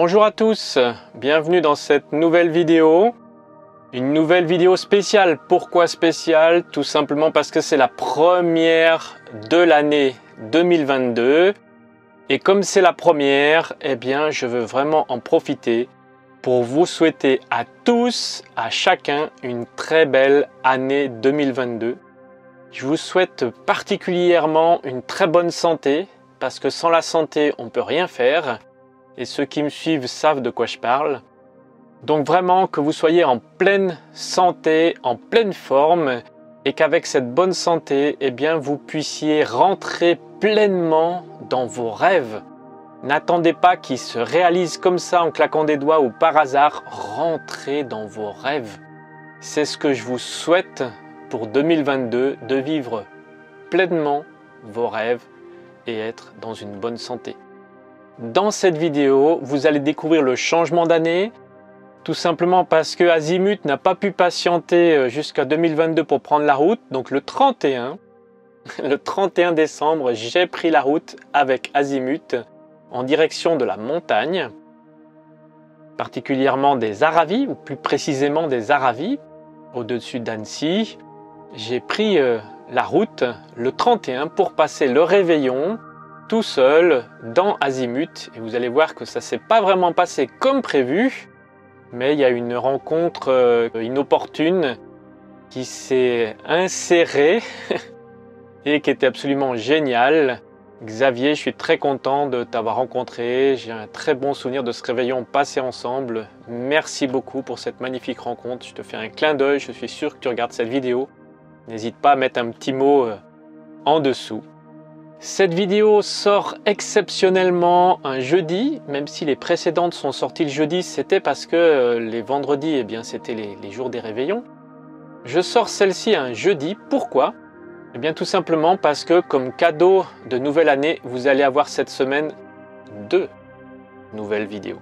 Bonjour à tous, bienvenue dans cette nouvelle vidéo. Une nouvelle vidéo spéciale. Pourquoi spéciale? Tout simplement parce que c'est la première de l'année 2022. Et comme c'est la première, eh bien je veux vraiment en profiter pour vous souhaiter à tous, à chacun, une très belle année 2022. Je vous souhaite particulièrement une très bonne santé, parce que sans la santé, on ne peut rien faire. Et ceux qui me suivent savent de quoi je parle. Donc vraiment que vous soyez en pleine santé, en pleine forme, et qu'avec cette bonne santé, eh bien, vous puissiez rentrer pleinement dans vos rêves. N'attendez pas qu'ils se réalisent comme ça en claquant des doigts ou par hasard. Rentrez dans vos rêves. C'est ce que je vous souhaite pour 2022, de vivre pleinement vos rêves et être dans une bonne santé. Dans cette vidéo, vous allez découvrir le changement d'année, tout simplement parce que Azimut n'a pas pu patienter jusqu'à 2022 pour prendre la route. Donc le 31 décembre, j'ai pris la route avec Azimut en direction de la montagne, particulièrement des Aravis, ou plus précisément des Aravis, au-dessus d'Annecy. J'ai pris la route le 31 pour passer le réveillon tout seul dans Azimut, et vous allez voir que ça ne s'est pas vraiment passé comme prévu, mais il y a une rencontre inopportune qui s'est insérée et qui était absolument géniale. Xavier, je suis très content de t'avoir rencontré, j'ai un très bon souvenir de ce réveillon passé ensemble. Merci beaucoup pour cette magnifique rencontre, je te fais un clin d'œil, je suis sûr que tu regardes cette vidéo. N'hésite pas à mettre un petit mot en dessous. Cette vidéo sort exceptionnellement un jeudi, même si les précédentes sont sorties le jeudi, c'était parce que les vendredis, eh bien, c'était les jours des réveillons. Je sors celle-ci un jeudi, pourquoi? Eh bien tout simplement parce que comme cadeau de nouvelle année, vous allez avoir cette semaine 2 nouvelles vidéos.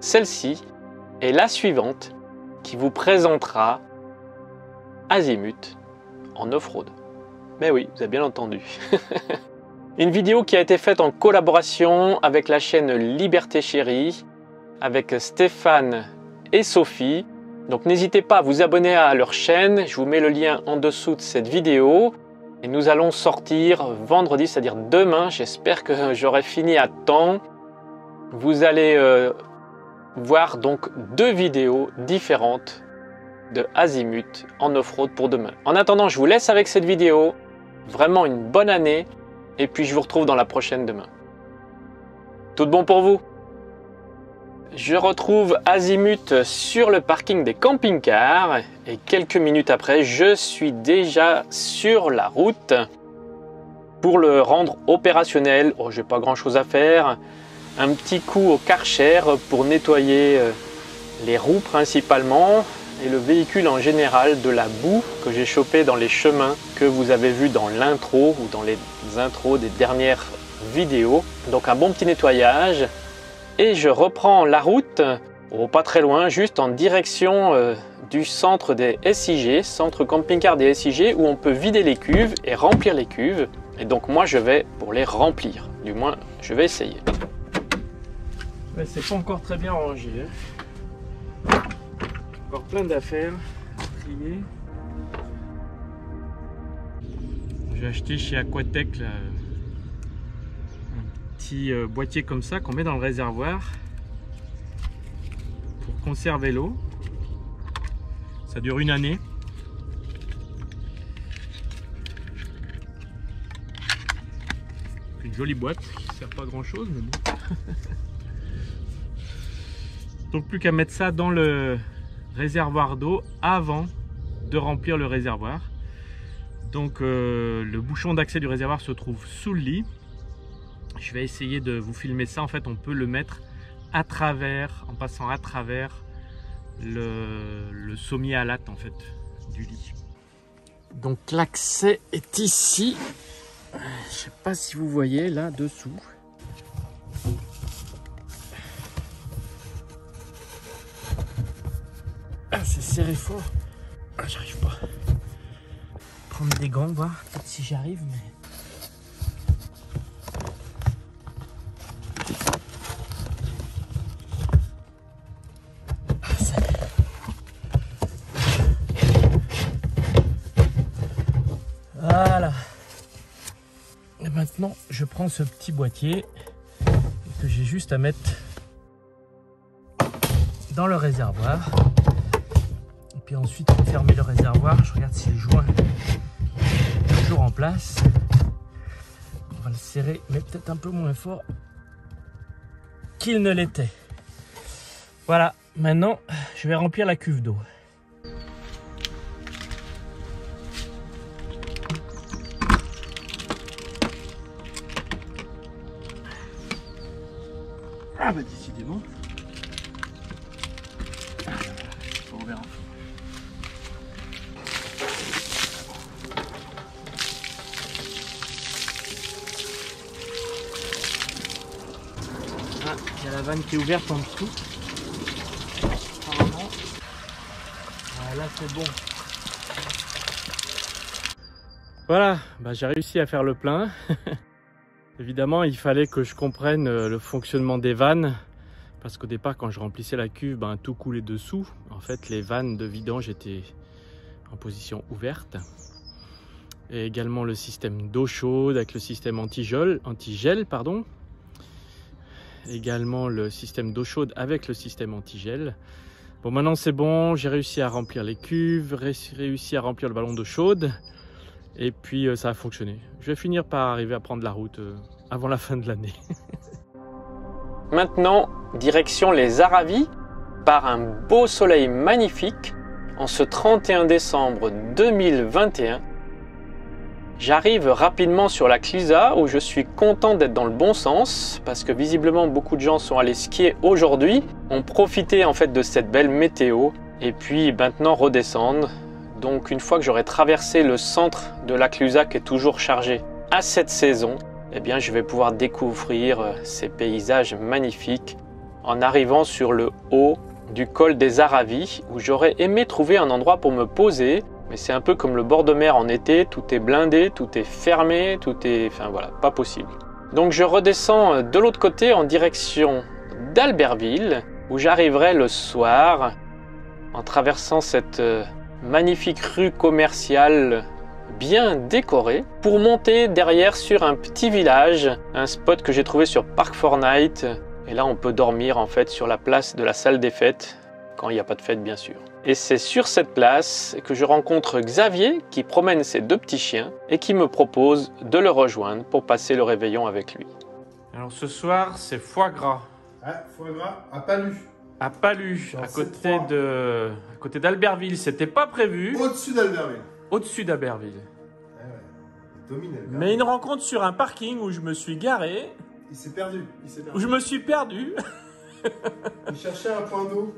Celle-ci est la suivante qui vous présentera Azimut en off-road. Mais oui, vous avez bien entendu. Une vidéo qui a été faite en collaboration avec la chaîne Liberté Chérie, avec Stéphane et Sophie. Donc n'hésitez pas à vous abonner à leur chaîne, je vous mets le lien en dessous de cette vidéo. Et nous allons sortir vendredi, c'est-à-dire demain, j'espère que j'aurai fini à temps. Vous allez voir donc 2 vidéos différentes de Azimut en off-road pour demain. En attendant, je vous laisse avec cette vidéo. Vraiment une bonne année. Et puis je vous retrouve dans la prochaine demain. Tout de bon pour vous. Je retrouve Azimut sur le parking des camping-cars. Et quelques minutes après, je suis déjà sur la route pour le rendre opérationnel. Oh, j'ai pas grand chose à faire. Un petit coup au Karcher pour nettoyer les roues principalement. Et le véhicule en général de la boue que j'ai chopé dans les chemins que vous avez vu dans l'intro ou dans les intros des dernières vidéos. Donc un bon petit nettoyage et je reprends la route, pas très loin, juste en direction du centre des SIG, centre camping-car des SIG, où on peut vider les cuves et remplir les cuves. Et donc moi je vais pour les remplir, du moins je vais essayer. Ouais, c'est pas encore très bien rangé. Encore plein d'affaires à trier. J'ai acheté chez Aquatech là, un petit boîtier comme ça qu'on met dans le réservoir pour conserver l'eau. Ça dure une année. Une jolie boîte qui ne sert pas à grand chose, mais bon. Donc plus qu'à mettre ça dans le réservoir d'eau avant de remplir le réservoir. Donc le bouchon d'accès du réservoir se trouve sous le lit. Je vais essayer de vous filmer ça. En fait, on peut le mettre à travers, en passant à travers le sommier à latte en fait du lit. Donc l'accès est ici. Je ne sais pas si vous voyez là dessous. Ah, c'est serré fort. Ah, j'arrive pas. Prendre des gants, voir peut-être si j'y arrive, mais maintenant, je prends ce petit boîtier que j'ai juste à mettre dans le réservoir. Et puis ensuite, pour fermer le réservoir, je regarde si le joint est toujours en place. On va le serrer, mais peut-être un peu moins fort qu'il ne l'était. Voilà, maintenant, je vais remplir la cuve d'eau. Ah bah décidément. On verra. Ah, il y a la vanne qui est ouverte en dessous. Apparemment. Ah, là c'est bon. Voilà, bah, j'ai réussi à faire le plein. Évidemment, il fallait que je comprenne le fonctionnement des vannes parce qu'au départ, quand je remplissais la cuve, ben, tout coulait dessous. En fait, les vannes de vidange étaient en position ouverte. Et également le système d'eau chaude avec le système antigel, pardon. Également le système d'eau chaude avec le système antigel. Bon, maintenant c'est bon, j'ai réussi à remplir les cuves, réussi à remplir le ballon d'eau chaude. Et puis ça a fonctionné. Je vais finir par arriver à prendre la route avant la fin de l'année. Maintenant, direction les Aravis, par un beau soleil magnifique, en ce 31 décembre 2021. J'arrive rapidement sur la Clusa où je suis content d'être dans le bon sens parce que visiblement beaucoup de gens sont allés skier aujourd'hui, ont profité en fait de cette belle météo et puis maintenant redescendent. Donc une fois que j'aurai traversé le centre de la Clusa qui est toujours chargé à cette saison, eh bien je vais pouvoir découvrir ces paysages magnifiques en arrivant sur le haut du col des Aravis où j'aurais aimé trouver un endroit pour me poser, mais c'est un peu comme le bord de mer en été, tout est blindé, tout est fermé, tout est... enfin voilà, pas possible. Donc je redescends de l'autre côté en direction d'Albertville où j'arriverai le soir en traversant cette magnifique rue commerciale bien décorée pour monter derrière sur un petit village, un spot que j'ai trouvé sur Park4Night et là on peut dormir en fait sur la place de la salle des fêtes quand il n'y a pas de fête bien sûr. Et c'est sur cette place que je rencontre Xavier qui promène ses deux petits chiens et qui me propose de le rejoindre pour passer le réveillon avec lui. Alors ce soir c'est foie gras. Ah, foie gras à Palu. À Palu, à côté d'Albertville, c'était pas prévu. Au-dessus d'Albertville. Au-dessus d'Albertville. Ah ouais, il domine Albertville. Mais une rencontre sur un parking où je me suis garé. Il s'est perdu. Où je me suis perdu. Il cherchait un point d'eau.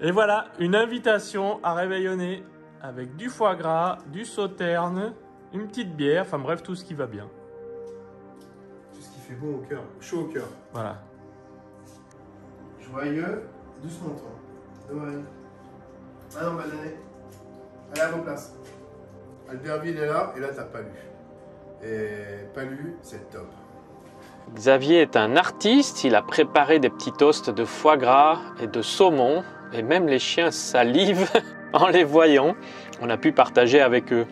Et voilà, une invitation à réveillonner avec du foie gras, du sauterne, une petite bière, enfin bref, tout ce qui va bien. Tout ce qui fait bon au cœur, chaud au cœur. Voilà. Joyeux, doucement toi. Ouais. Ah non, bonne année. Allez à vos places. Albertville est là, et là t'as Palu. Et Palu, c'est top. Xavier est un artiste, il a préparé des petits toasts de foie gras et de saumon, et même les chiens salivent en les voyant. On a pu partager avec eux.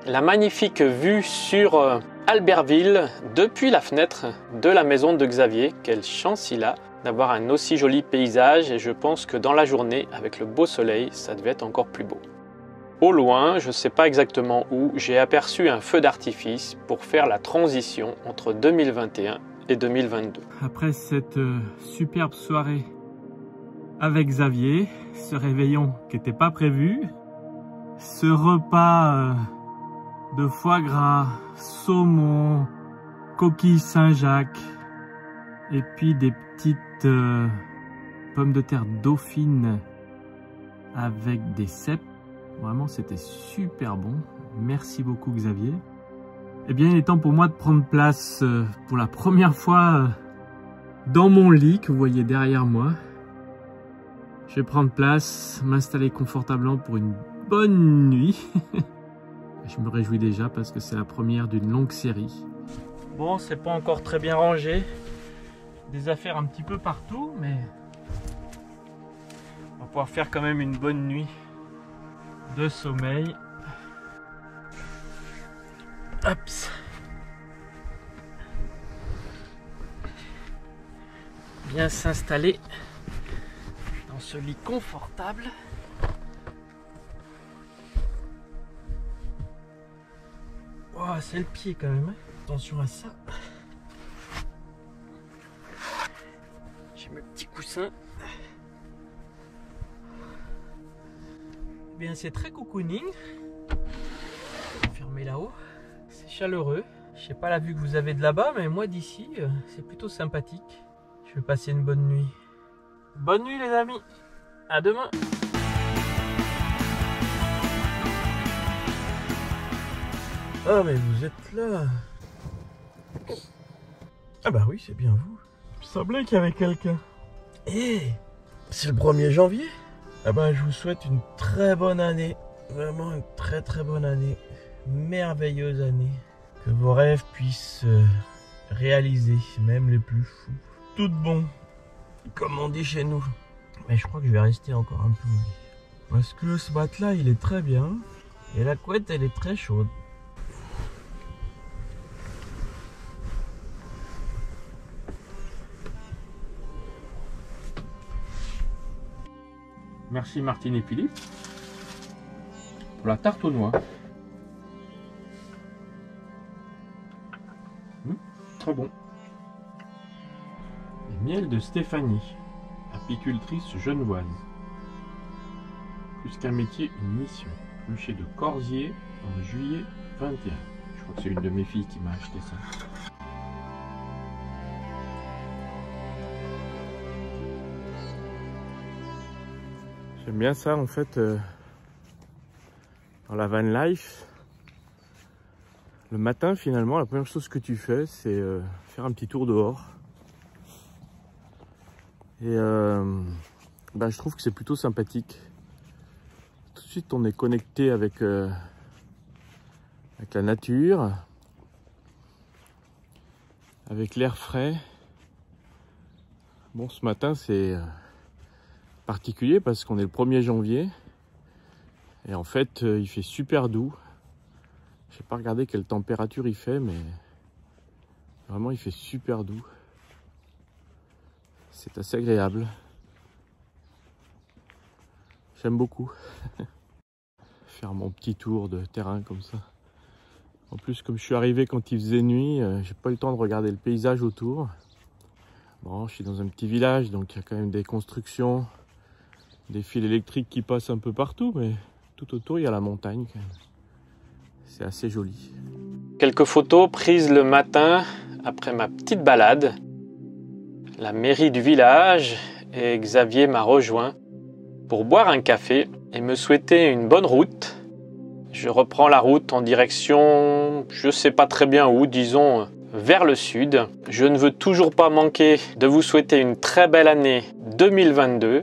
La magnifique vue sur Albertville depuis la fenêtre de la maison de Xavier. Quelle chance il a d'avoir un aussi joli paysage et je pense que dans la journée, avec le beau soleil, ça devait être encore plus beau. Au loin, je ne sais pas exactement où, j'ai aperçu un feu d'artifice pour faire la transition entre 2021 et 2022. Après cette superbe soirée avec Xavier, ce réveillon qui n'était pas prévu, ce repas de foie gras, saumon, coquilles Saint-Jacques et puis des petites pommes de terre dauphines avec des cèpes. Vraiment, c'était super bon. Merci beaucoup, Xavier. Eh bien, il est temps pour moi de prendre place pour la première fois dans mon lit que vous voyez derrière moi. Je vais prendre place, m'installer confortablement pour une bonne nuit. Je me réjouis déjà parce que c'est la première d'une longue série. Bon, c'est pas encore très bien rangé. Des affaires un petit peu partout, mais on va pouvoir faire quand même une bonne nuit de sommeil. Hop. bien s'installer dans ce lit confortable. Oh, c'est le pied quand même, hein. Attention à ça. J'ai mes petits coussins. Eh bien, c'est très cocooning. Fermé là-haut. C'est chaleureux. Je sais pas la vue que vous avez de là-bas, mais moi d'ici, c'est plutôt sympathique. Je vais passer une bonne nuit. Bonne nuit les amis. À demain. Ah mais vous êtes là. Ah bah oui, c'est bien vous. Il semblait qu'il y avait quelqu'un. Eh, c'est le 1er janvier. Ah bah je vous souhaite une très bonne année. Vraiment une très bonne année. Merveilleuse année. Que vos rêves puissent se réaliser, même les plus fous. Tout bon, comme on dit chez nous. Mais je crois que je vais rester encore un peu au lit. Parce que ce matelas il est très bien. Et la couette elle est très chaude. Merci Martine et Philippe pour la tarte aux noix. Très bon. Et miel de Stéphanie, apicultrice genevoise. Plus qu'un métier, une mission. Clocher de Corsier en juillet 21. Je crois que c'est une de mes filles qui m'a acheté ça. J'aime bien ça en fait dans la van life. Le matin finalement la première chose que tu fais c'est faire un petit tour dehors. Et je trouve que c'est plutôt sympathique. Tout de suite on est connecté avec la nature, avec l'air frais. Bon ce matin c'est particulier parce qu'on est le 1er janvier et en fait il fait super doux. Je n'ai pas regardé quelle température il fait, mais vraiment il fait super doux. C'est assez agréable. J'aime beaucoup faire mon petit tour de terrain comme ça. En plus comme je suis arrivé quand il faisait nuit, j'ai pas eu le temps de regarder le paysage autour. Bon, je suis dans un petit village donc il y a quand même des constructions. Des fils électriques qui passent un peu partout, mais tout autour il y a la montagne. C'est assez joli. Quelques photos prises le matin après ma petite balade. La mairie du village et Xavier m'a rejoint pour boire un café et me souhaiter une bonne route. Je reprends la route en direction, je sais pas très bien où, disons vers le sud. Je ne veux toujours pas manquer de vous souhaiter une très belle année 2022.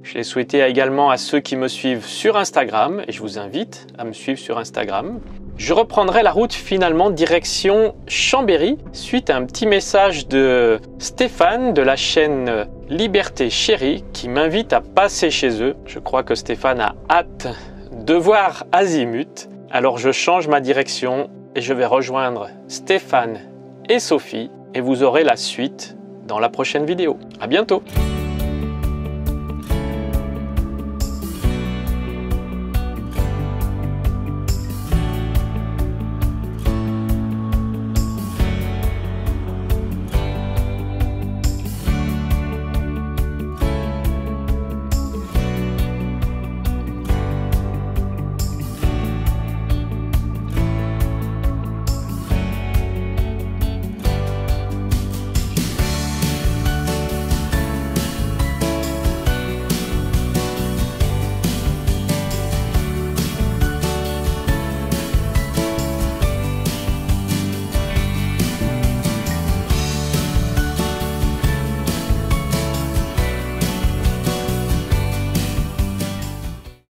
Je l'ai souhaité également à ceux qui me suivent sur Instagram et je vous invite à me suivre sur Instagram. Je reprendrai la route finalement direction Chambéry suite à un petit message de Stéphane de la chaîne Liberté Chérie qui m'invite à passer chez eux. Je crois que Stéphane a hâte de voir Azimut. Alors je change ma direction et je vais rejoindre Stéphane et Sophie et vous aurez la suite dans la prochaine vidéo. À bientôt!